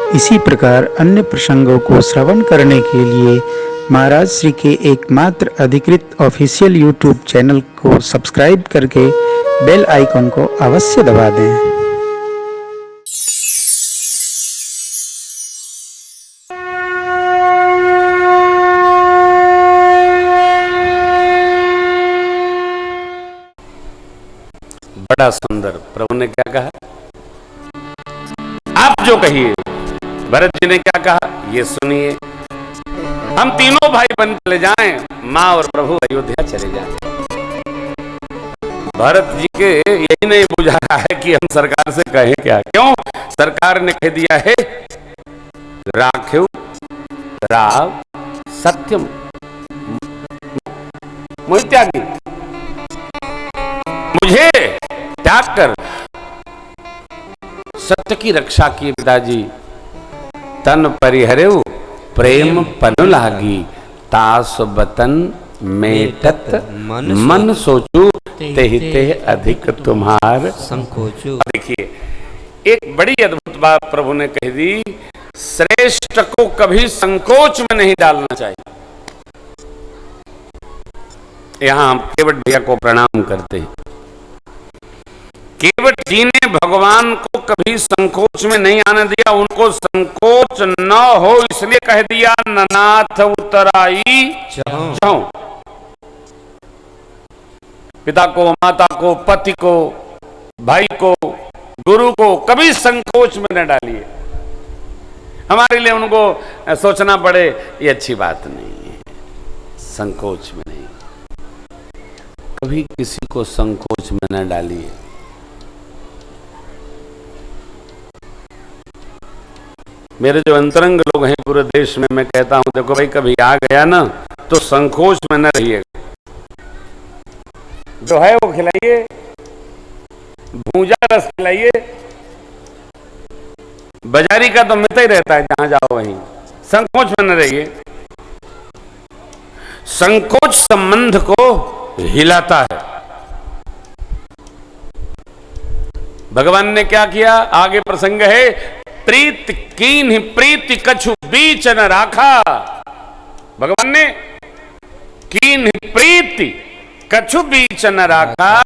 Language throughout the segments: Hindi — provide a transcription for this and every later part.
इसी प्रकार अन्य प्रसंगों को श्रवण करने के लिए महाराज श्री के एकमात्र अधिकृत ऑफिशियल यूट्यूब चैनल को सब्सक्राइब करके बेल आइकन को अवश्य दबा दें। बड़ा सुंदर प्रभु ने क्या कहा, आप जो कहिए। भरत जी ने क्या कहा, ये सुनिए। हम तीनों भाई बन चले जाएं, मां और प्रभु अयोध्या चले जाएं। भरत जी के यही नहीं बुझा रहा है कि हम सरकार से कहें क्या। क्यों? सरकार ने कह दिया है, राखेव राव सत्यम मोहित्यागी, मुझे त्याग कर सत्य की रक्षा की पिताजी। तन परिहरेव प्रेम पनु लागी, तास बतन मेटत मन सोचू, तेहि तेहि अधिक तुम्हार संकोचू। देखिए, एक बड़ी अद्भुत बात प्रभु ने कह दी, श्रेष्ठ को कभी संकोच में नहीं डालना चाहिए। यहां हम केवट भैया को प्रणाम करते हैं। केवट जी ने भगवान को कभी संकोच में नहीं आने दिया, उनको संकोच न हो इसलिए कह दिया, ननाथ उतराई जाऊं। पिता को, माता को, पति को, भाई को, गुरु को कभी संकोच में न डालिए। हमारे लिए उनको सोचना पड़े, ये अच्छी बात नहीं है। संकोच में नहीं, कभी किसी को संकोच में न डालिए। मेरे जो अंतरंग लोग हैं पूरे देश में, मैं कहता हूं, देखो भाई, कभी आ गया ना तो संकोच में न रहिएगा। जो है वो खिलाइए, भूजा रस खिलाइए। बाजारी का तो मिलता ही रहता है, जहां जाओ वहीं। संकोच में न रहिए। संकोच संबंध को हिलाता है। भगवान ने क्या किया, आगे प्रसंग है, प्रीत कीन्हि प्रीति कछु बीच न राखा। भगवान ने कीन्हि प्रीति कछु बीच न राखा,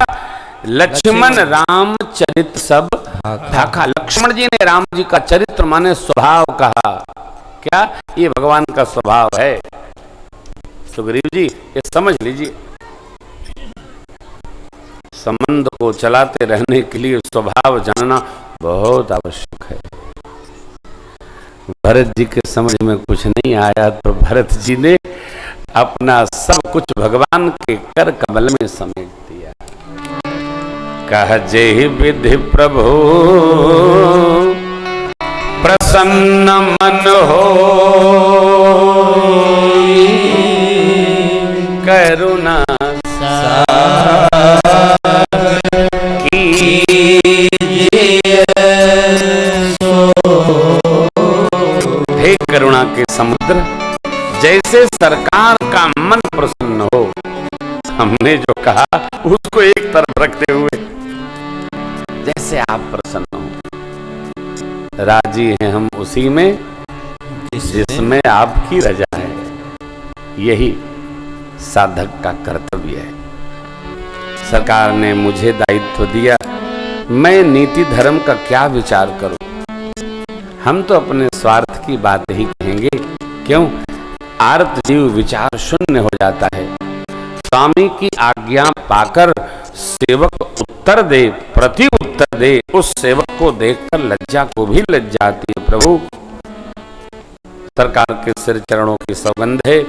लक्ष्मण राम चरित सब ढाका। लक्ष्मण जी ने राम जी का चरित्र माने स्वभाव कहा। क्या? ये भगवान का स्वभाव है। सुग्रीव जी, ये समझ लीजिए, संबंध को चलाते रहने के लिए स्वभाव जानना बहुत आवश्यक है। भरत जी के समझ में कुछ नहीं आया तो भरत जी ने अपना सब कुछ भगवान के कर कमल में समेट दिया। कह जेहि विधि प्रभु प्रसन्न मन हो, करुणा करुणा के समुद्र, जैसे सरकार का मन प्रसन्न हो। हमने जो कहा उसको एक तरफ रखते हुए, जैसे आप प्रसन्न हो। राजी हैं हम उसी में जिसमें आपकी रजा है। यही साधक का कर्तव्य है। सरकार ने मुझे दायित्व दिया, मैं नीति धर्म का क्या विचार करूं? हम तो अपने स्वार्थ की बात ही कहेंगे। क्यों? आर्त जीव विचार शून्य हो जाता है। स्वामी की आज्ञा पाकर सेवक उत्तर दे, प्रति उत्तर दे, उस सेवक को देखकर लज्जा को भी लज्जा आती है। प्रभु, सरकार के सिर चरणों की सौगंध है।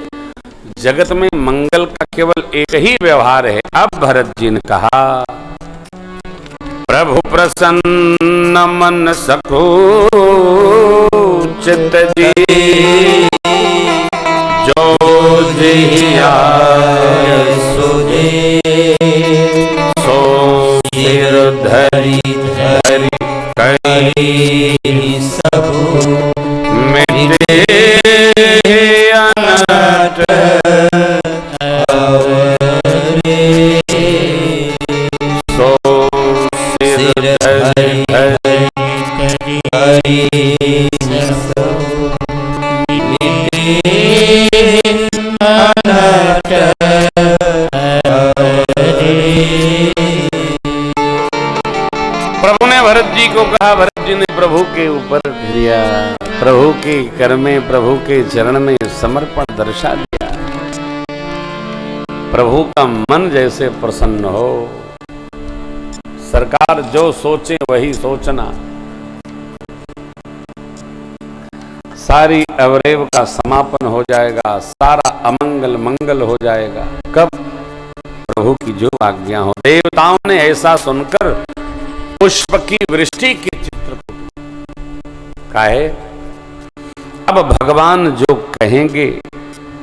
जगत में मंगल का केवल एक ही व्यवहार है। अब भरत जी ने कहा, प्रभु प्रसन्न मन सको चित जी, जो जिया सो सिर धरी धरी कई सब मिटे अनट सो सिर धरी धरी प्रभु ने भरत जी को कहा, भरत जी ने प्रभु के ऊपर दिया, प्रभु के कर में, प्रभु के चरण में समर्पण दर्शा दिया। प्रभु का मन जैसे प्रसन्न हो, सरकार जो सोचे वही सोचना, सारी अवरेव का समापन हो जाएगा, सारा अमंगल मंगल हो जाएगा। कब? प्रभु की जो आज्ञा हो। देवताओं ने ऐसा सुनकर पुष्प की वृष्टि के चित्र को काहे, अब भगवान जो कहेंगे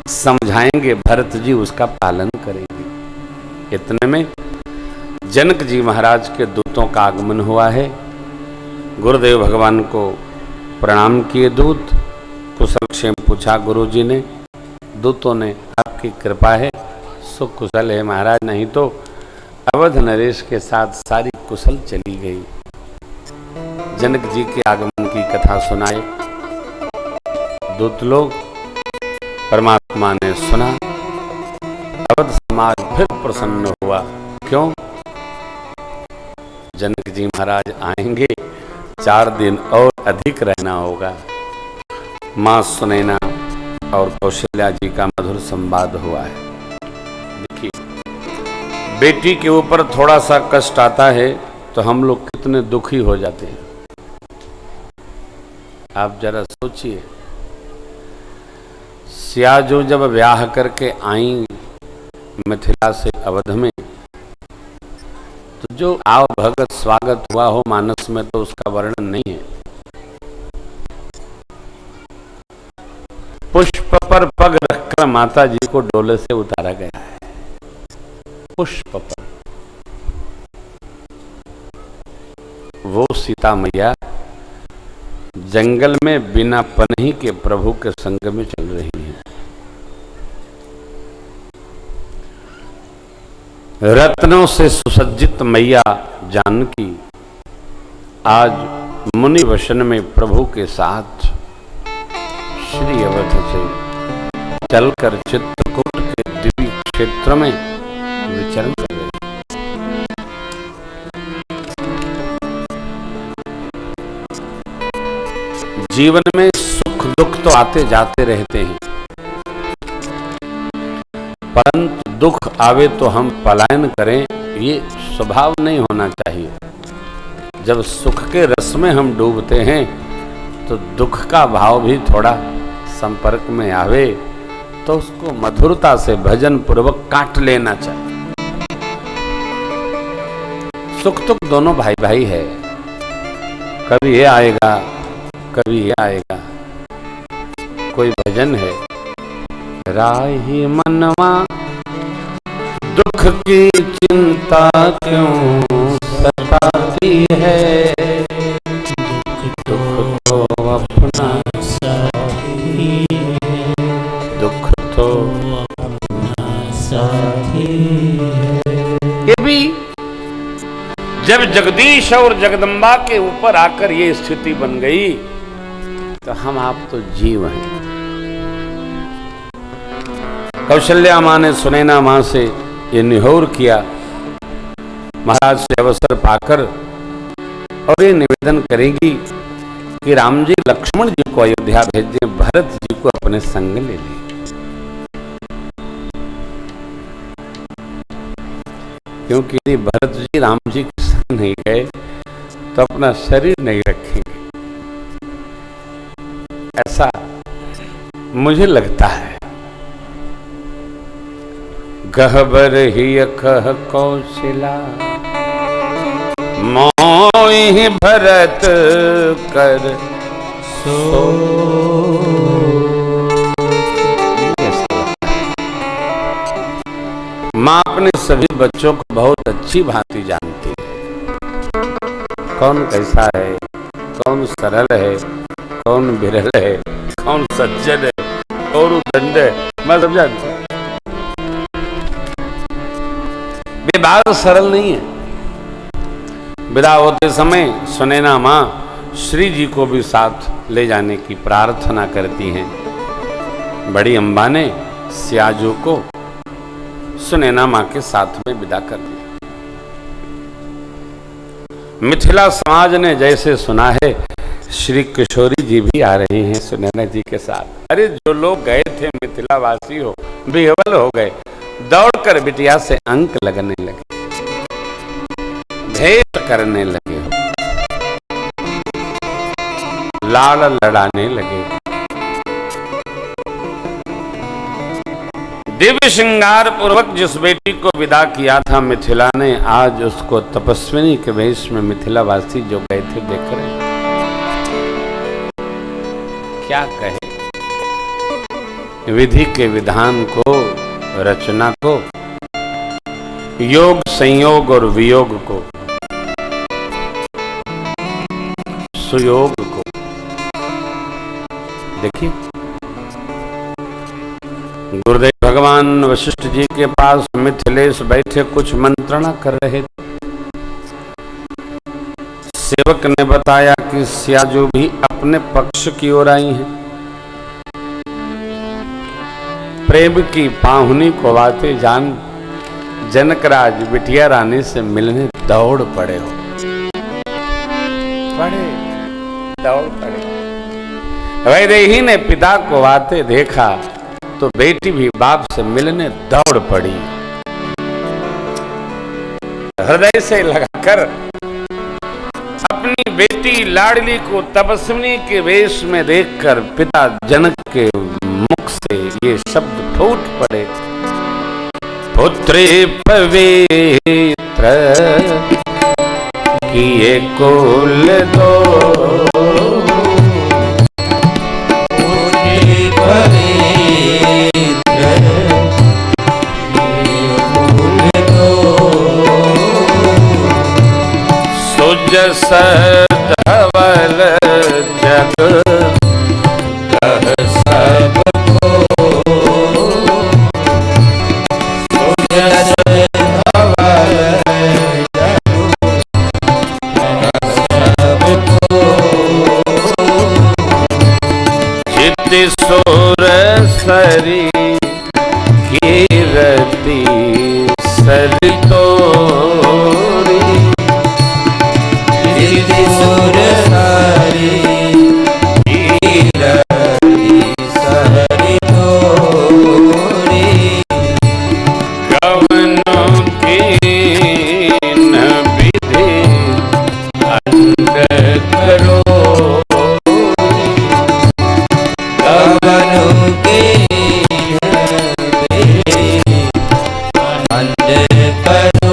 समझाएंगे, भरत जी उसका पालन करेंगे। इतने में जनक जी महाराज के दूतों का आगमन हुआ है। गुरुदेव भगवान को प्रणाम किए दूत, कुशल क्षेम पूछा गुरु जी ने। दूतों ने आपकी कृपा है, सुख कुशल है महाराज, नहीं तो अवध नरेश के साथ सारी कुशल चली गई। जनक जी के आगमन की कथा सुनाए दूत लोग, परमात्मा ने सुना, अवध समाज फिर प्रसन्न हुआ। क्यों? जनक जी महाराज आएंगे, 4 दिन और अधिक रहना होगा। मां सुनैना और कौशल्या जी का मधुर संवाद हुआ है। देखिए, बेटी के ऊपर थोड़ा सा कष्ट आता है तो हम लोग कितने दुखी हो जाते हैं। आप जरा सोचिए, सियाजू जब ब्याह करके आई मिथिला से अवध में, तो जो आव भगत स्वागत हुआ हो मानस में, तो उसका वर्णन नहीं है। पुष्प पर पग रखकर माता जी को डोले से उतारा गया है। पुष्प पर वो सीता मैया जंगल में बिना पनही के प्रभु के संग में चल रही है। रत्नों से सुसज्जित मैया जानकी आज मुनि वसन में प्रभु के साथ श्री अवध से चलकर चित्रकूट के दिव्य क्षेत्र में विचरण कर रहे। जीवन में सुख दुख तो आते जाते रहते हैं, परंतु दुख आवे तो हम पलायन करें, ये स्वभाव नहीं होना चाहिए। जब सुख के रस में हम डूबते हैं तो दुख का भाव भी थोड़ा संपर्क में आवे तो उसको मधुरता से भजन पूर्वक काट लेना चाहिए। सुख दुख दोनों भाई भाई है, कभी ये आएगा कभी ये आएगा। कोई भजन है, राही मनवा दुख की चिंता क्यों सताती है, दुख तो अपना साथी, दुख तो अपना साथी है। ये भी जब जगदीश और जगदम्बा के ऊपर आकर ये स्थिति बन गई तो हम आप तो जीव हैं। कौशल्या मां ने सुनैना मां से ये निहोर किया, महाराज से अवसर पाकर, और ये निवेदन करेंगी कि राम जी लक्ष्मण जी को अयोध्या भेज दें, भरत जी को अपने संग ले लें। क्योंकि यदि भरत जी राम जी के संग नहीं गए तो अपना शरीर नहीं रखेंगे, ऐसा मुझे लगता है। गहबर ही कह कौशला मोहि भरत कर सो। माँ अपने सभी बच्चों को बहुत अच्छी भांति जानती है, कौन कैसा है, कौन सरल है, कौन विरल है, कौन सज्जन है, कौन उदंड है। मैं समझा, वे बात सरल नहीं है। विदा होते समय सुनैना मां श्री जी को भी साथ ले जाने की प्रार्थना करती हैं। बड़ी अम्बा ने सियाजू को सुनैना मां के साथ में विदा कर दिया। मिथिला समाज ने जैसे सुना है, श्री किशोरी जी भी आ रही हैं सुनैना जी के साथ। अरे जो लोग गए थे मिथिलावासी हो, बेहवल हो गए, दौड़कर बिटिया से अंक लगने लगे, भेंट करने लगे, लाड़ लड़ाने लगे। दिव्य श्रृंगार पूर्वक जिस बेटी को विदा किया था मिथिला ने, आज उसको तपस्विनी के वेश में मिथिलावासी जो गए थे देख रहे हैं। क्या कहे, विधि के विधान को, रचना को, योग संयोग और वियोग को, सुयोग को देखिए। गुरुदेव भगवान वशिष्ठ जी के पास मिथिलेश बैठे कुछ मंत्रणा कर रहे थे। सेवक ने बताया कि स्याजू भी अपने पक्ष की ओर आई हैं। प्रेम की पाहुनी को बातें जान जनकराज बिटिया रानी से मिलने दौड़ पड़े हो, दौड़ पड़े। वैदेही ने पिता को आते देखा तो बेटी भी बाप से मिलने दौड़ पड़ी। हृदय से लगाकर अपनी बेटी लाडली को तपस्विनी के वेश में देखकर पिता जनक के मुख से ये शब्द फूट पड़े, पुत्री पवित्र किए कुल दो, सुजस धवल जग कह सबको, सुजस धवल जग कह सबको, चित सुर सरी कीरति सरितो, सुर सारी कीरति सरितो, गवनो कीन विधि अंड करो, गवनो कीन विधि अंड करो,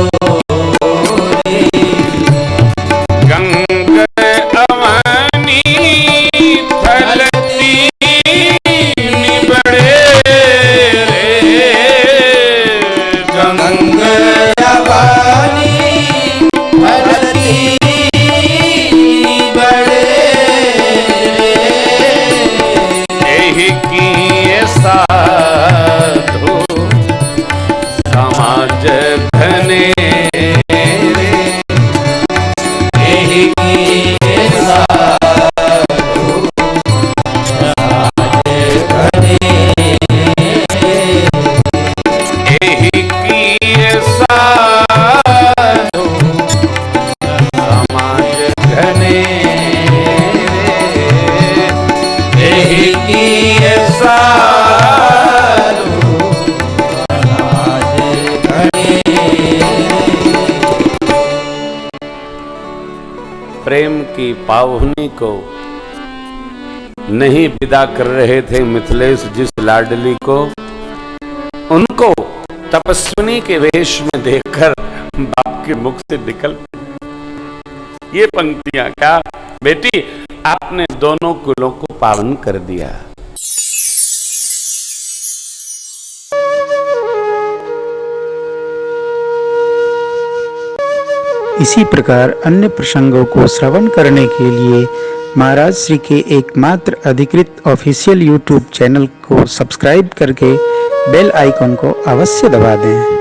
प्रेम की पावनी को नहीं विदा कर रहे थे मिथिलेश जिस लाडली को, उनको तपस्विनी के वेश में देखकर बाप के मुख से निकल ये पंक्तियां, क्या बेटी आपने दोनों कुलों को पावन कर दिया। इसी प्रकार अन्य प्रसंगों को श्रवण करने के लिए महाराज श्री के एकमात्र अधिकृत ऑफिशियल यूट्यूब चैनल को सब्सक्राइब करके बेल आइकॉन को अवश्य दबा दें।